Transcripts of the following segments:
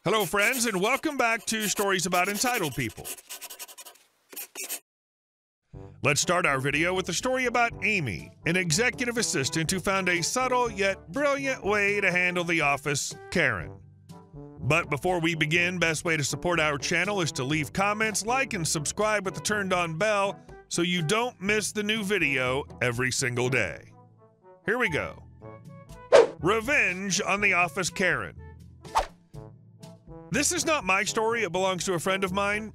Hello, friends, and welcome back to Stories About Entitled People. Let's start our video with a story about Amy, an executive assistant who found a subtle yet brilliant way to handle the office, Karen. But before we begin, best way to support our channel is to leave comments, like, and subscribe with the turned-on bell so you don't miss the new video every single day. Here we go. Revenge on the office, Karen. This is not my story, it belongs to a friend of mine.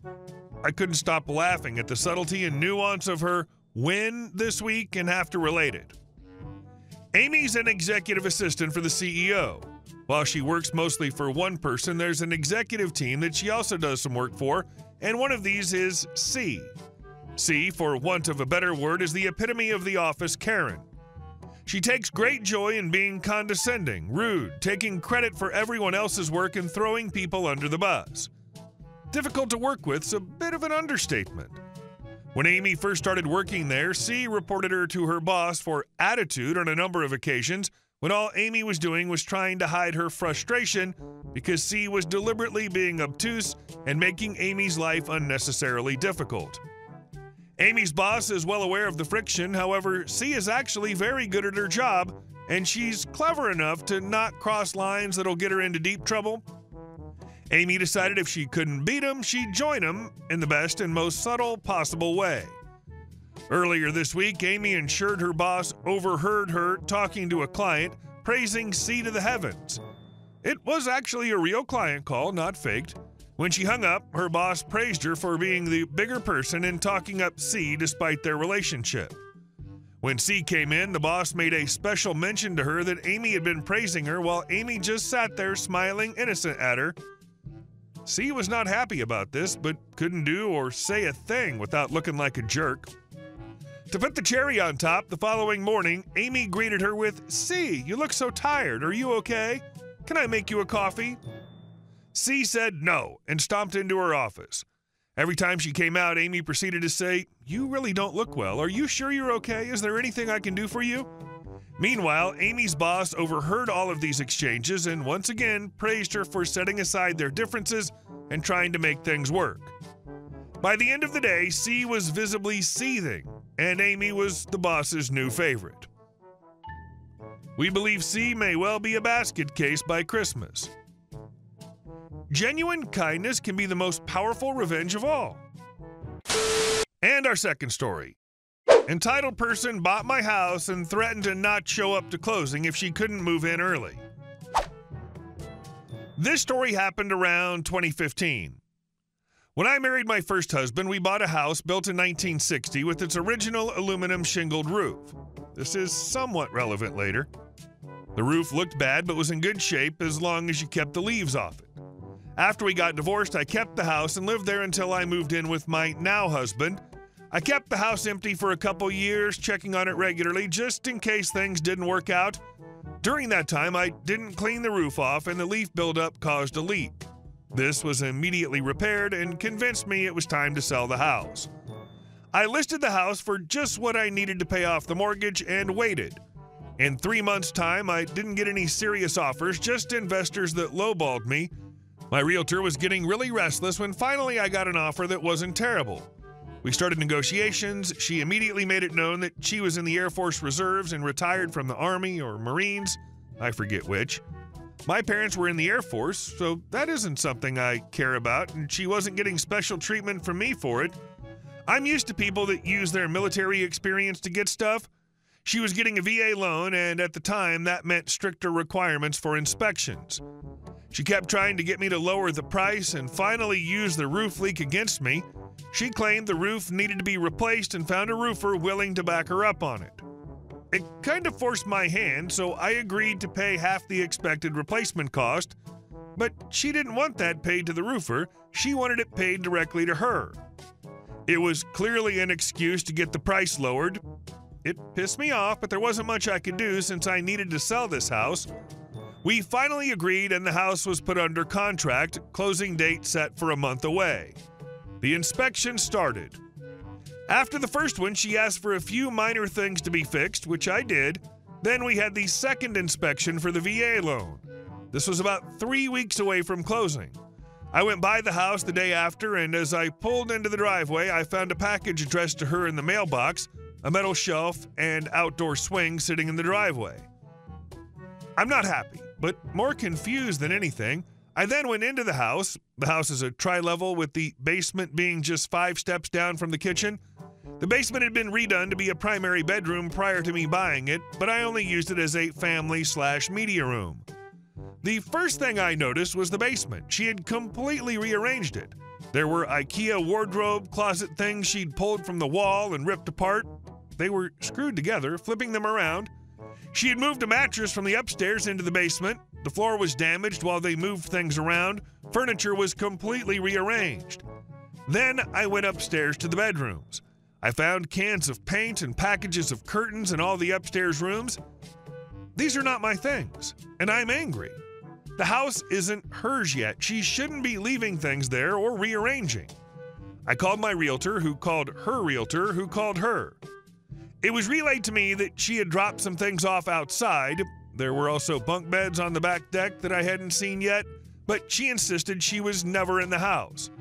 I couldn't stop laughing at the subtlety and nuance of her win this week and have to relate it. Amy's an executive assistant for the CEO. While she works mostly for one person, there's an executive team that she also does some work for, and one of these is C. C, for want of a better word, is the epitome of the office, Karen. She takes great joy in being condescending, rude, taking credit for everyone else's work, and throwing people under the bus. Difficult to work with's a bit of an understatement. When Amy first started working there, C reported her to her boss for attitude on a number of occasions, when all Amy was doing was trying to hide her frustration because C was deliberately being obtuse and making Amy's life unnecessarily difficult. Amy's boss is well aware of the friction, however, C is actually very good at her job, and she's clever enough to not cross lines that'll get her into deep trouble. Amy decided if she couldn't beat him, she'd join him in the best and most subtle possible way. Earlier this week, Amy ensured her boss overheard her talking to a client, praising C to the heavens. It was actually a real client call, not faked. When she hung up, her boss praised her for being the bigger person and talking up C despite their relationship. When C came in, the boss made a special mention to her that Amy had been praising her while Amy just sat there smiling innocent at her. C was not happy about this, but couldn't do or say a thing without looking like a jerk. To put the cherry on top, the following morning, Amy greeted her with, "C, you look so tired. Are you okay? Can I make you a coffee?" C said no and stomped into her office. Every time she came out, Amy proceeded to say, "You really don't look well. Are you sure you're okay? Is there anything I can do for you?" Meanwhile, Amy's boss overheard all of these exchanges and once again praised her for setting aside their differences and trying to make things work. By the end of the day, C was visibly seething, and Amy was the boss's new favorite. We believe C may well be a basket case by Christmas. Genuine kindness can be the most powerful revenge of all. And our second story. Entitled person bought my house and threatened to not show up to closing if she couldn't move in early. This story happened around 2015. When I married my first husband, we bought a house built in 1960 with its original aluminum shingled roof. This is somewhat relevant later. The roof looked bad but was in good shape as long as you kept the leaves off it. After we got divorced, I kept the house and lived there until I moved in with my now husband. I kept the house empty for a couple years, checking on it regularly just in case things didn't work out. During that time, I didn't clean the roof off and the leaf buildup caused a leak. This was immediately repaired and convinced me it was time to sell the house. I listed the house for just what I needed to pay off the mortgage and waited. In 3 months' time, I didn't get any serious offers, just investors that lowballed me. My realtor was getting really restless when finally I got an offer that wasn't terrible. We started negotiations. She immediately made it known that she was in the Air Force Reserves and retired from the Army or Marines, I forget which. My parents were in the Air Force, so that isn't something I care about, and she wasn't getting special treatment from me for it. I'm used to people that use their military experience to get stuff. She was getting a VA loan, and at the time, that meant stricter requirements for inspections. She kept trying to get me to lower the price and finally used the roof leak against me. She claimed the roof needed to be replaced and found a roofer willing to back her up on it. It kind of forced my hand, so I agreed to pay half the expected replacement cost, but she didn't want that paid to the roofer. She wanted it paid directly to her. It was clearly an excuse to get the price lowered. It pissed me off, but there wasn't much I could do since I needed to sell this house. We finally agreed and the house was put under contract, closing date set for a month away. The inspection started. After the first one, she asked for a few minor things to be fixed, which I did. Then we had the second inspection for the VA loan. This was about 3 weeks away from closing. I went by the house the day after, and as I pulled into the driveway, I found a package addressed to her in the mailbox, a metal shelf, and outdoor swing sitting in the driveway. I'm not happy, but more confused than anything. I then went into the house. The house is a tri-level with the basement being just 5 steps down from the kitchen. The basement had been redone to be a primary bedroom prior to me buying it, but I only used it as a family/media room. The first thing I noticed was the basement. She had completely rearranged it. There were IKEA wardrobe closet things she'd pulled from the wall and ripped apart. They were screwed together, flipping them around. She had moved a mattress from the upstairs into the basement. The floor was damaged while they moved things around. Furniture was completely rearranged. Then I went upstairs to the bedrooms. I found cans of paint and packages of curtains in all the upstairs rooms. These are not my things, and I'm angry. The house isn't hers yet. She shouldn't be leaving things there or rearranging. I called my realtor, who called her realtor, who called her. It was relayed to me that she had dropped some things off outside. There were also bunk beds on the back deck that I hadn't seen yet, but she insisted she was never in the house.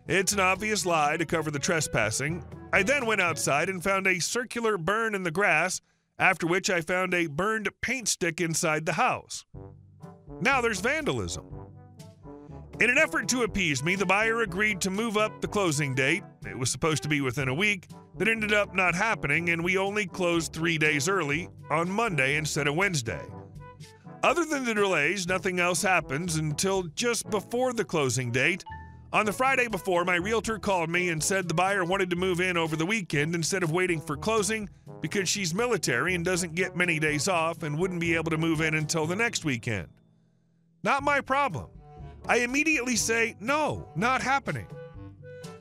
It's an obvious lie to cover the trespassing. I then went outside and found a circular burn in the grass, after which I found a burned paint stick inside the house. Now there's vandalism. In an effort to appease me, the buyer agreed to move up the closing date. It was supposed to be within a week. That ended up not happening, and we only closed 3 days early on Monday instead of Wednesday. Other than the delays, nothing else happens until just before the closing date. On the Friday before, my realtor called me and said the buyer wanted to move in over the weekend instead of waiting for closing because she's military and doesn't get many days off and wouldn't be able to move in until the next weekend. Not my problem. I immediately say, no, not happening.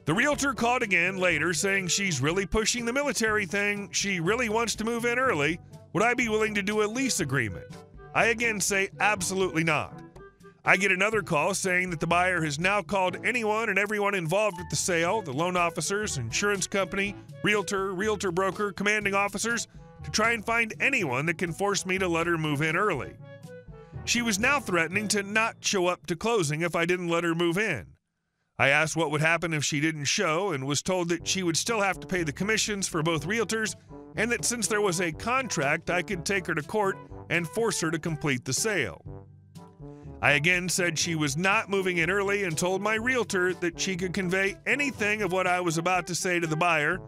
The realtor called again later saying she's really pushing the military thing. She really wants to move in early. Would I be willing to do a lease agreement? I again say absolutely not. I get another call saying that the buyer has now called anyone and everyone involved with the sale, the loan officers, insurance company, realtor broker, commanding officers, to try and find anyone that can force me to let her move in early. She was now threatening to not show up to closing if I didn't let her move in. I asked what would happen if she didn't show and was told that she would still have to pay the commissions for both realtors and that since there was a contract, I could take her to court and force her to complete the sale. I again said she was not moving in early and told my realtor that she could convey anything of what I was about to say to the buyer.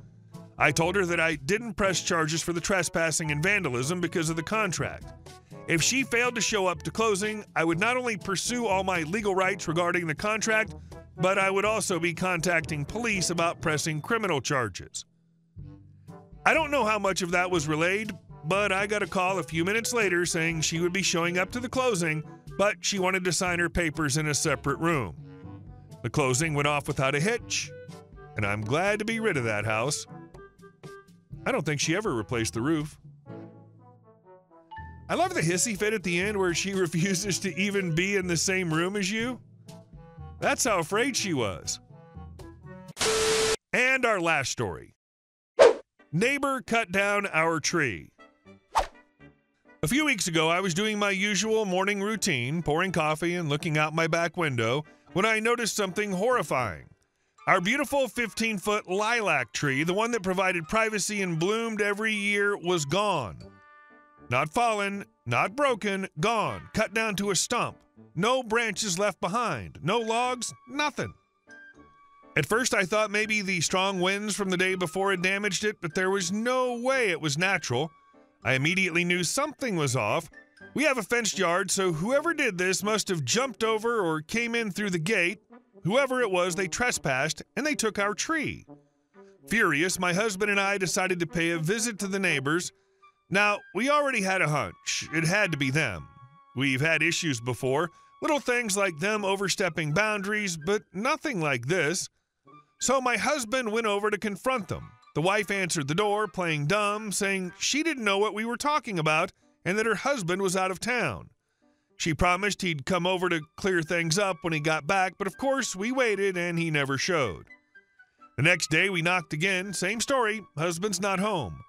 I told her that I didn't press charges for the trespassing and vandalism because of the contract. If she failed to show up to closing, I would not only pursue all my legal rights regarding the contract, but I would also be contacting police about pressing criminal charges. I don't know how much of that was relayed, but I got a call a few minutes later saying she would be showing up to the closing, but she wanted to sign her papers in a separate room. The closing went off without a hitch, and I'm glad to be rid of that house. I don't think she ever replaced the roof. I love the hissy fit at the end where she refuses to even be in the same room as you. That's how afraid she was. And our last story. Neighbor cut down our tree. A few weeks ago, I was doing my usual morning routine, pouring coffee and looking out my back window, when I noticed something horrifying. Our beautiful 15-foot lilac tree, the one that provided privacy and bloomed every year, was gone. Not fallen, not broken, gone, cut down to a stump. No branches left behind, no logs, nothing. At first I thought maybe the strong winds from the day before had damaged it, but there was no way it was natural. I immediately knew something was off. We have a fenced yard, so whoever did this must have jumped over or came in through the gate. Whoever it was, they trespassed, and they took our tree. Furious, my husband and I decided to pay a visit to the neighbors. Now, we already had a hunch. It had to be them. We've had issues before, little things like them overstepping boundaries, but nothing like this. So my husband went over to confront them. The wife answered the door, playing dumb, saying she didn't know what we were talking about and that her husband was out of town. She promised he'd come over to clear things up when he got back, but of course we waited and he never showed. The next day we knocked again, same story, husband's not home.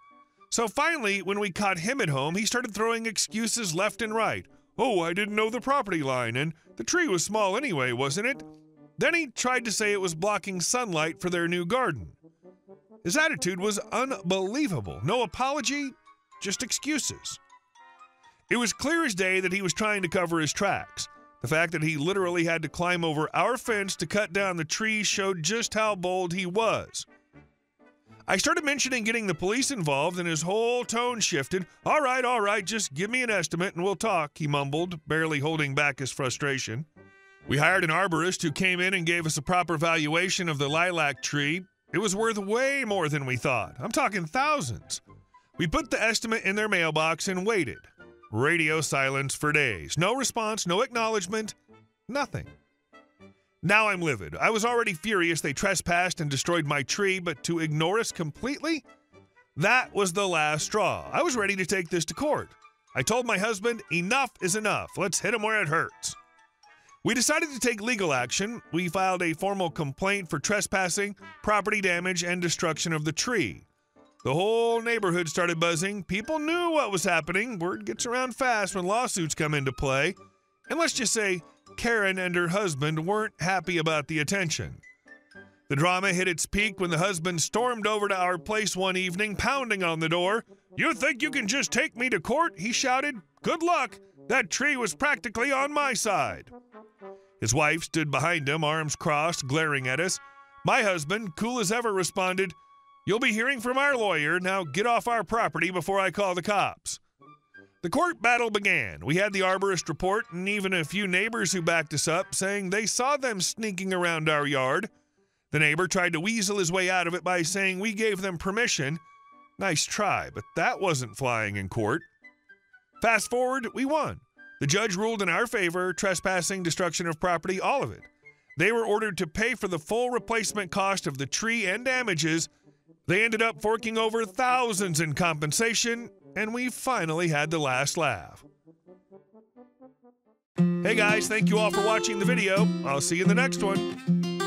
So finally, when we caught him at home, he started throwing excuses left and right. "Oh, I didn't know the property line, and the tree was small anyway, wasn't it?" Then he tried to say it was blocking sunlight for their new garden. His attitude was unbelievable. No apology, just excuses. It was clear as day that he was trying to cover his tracks. The fact that he literally had to climb over our fence to cut down the trees showed just how bold he was. I started mentioning getting the police involved, and his whole tone shifted. All right, just give me an estimate and we'll talk," he mumbled, barely holding back his frustration. We hired an arborist who came in and gave us a proper valuation of the lilac tree. It was worth way more than we thought. I'm talking thousands. We put the estimate in their mailbox and waited. Radio silence for days. No response, no acknowledgement, nothing. Now I'm livid. I was already furious they trespassed and destroyed my tree, but to ignore us completely? That was the last straw. I was ready to take this to court. I told my husband, enough is enough. Let's hit him where it hurts. We decided to take legal action. We filed a formal complaint for trespassing, property damage, and destruction of the tree. The whole neighborhood started buzzing. People knew what was happening. Word gets around fast when lawsuits come into play. And let's just say Karen and her husband weren't happy about the attention. The drama hit its peak when the husband stormed over to our place one evening, pounding on the door. "You think you can just take me to court?" he shouted. "Good luck. That tree was practically on my side." His wife stood behind him, arms crossed, glaring at us. My husband, cool as ever, responded, "You'll be hearing from our lawyer. Now get off our property before I call the cops." The court battle began. We had the arborist report and even a few neighbors who backed us up, saying they saw them sneaking around our yard. The neighbor tried to weasel his way out of it by saying we gave them permission. Nice try, but that wasn't flying in court. Fast forward, we won. The judge ruled in our favor, trespassing, destruction of property, all of it. They were ordered to pay for the full replacement cost of the tree and damages. They ended up forking over thousands in compensation, and we finally had the last laugh. Hey guys, thank you all for watching the video. I'll see you in the next one.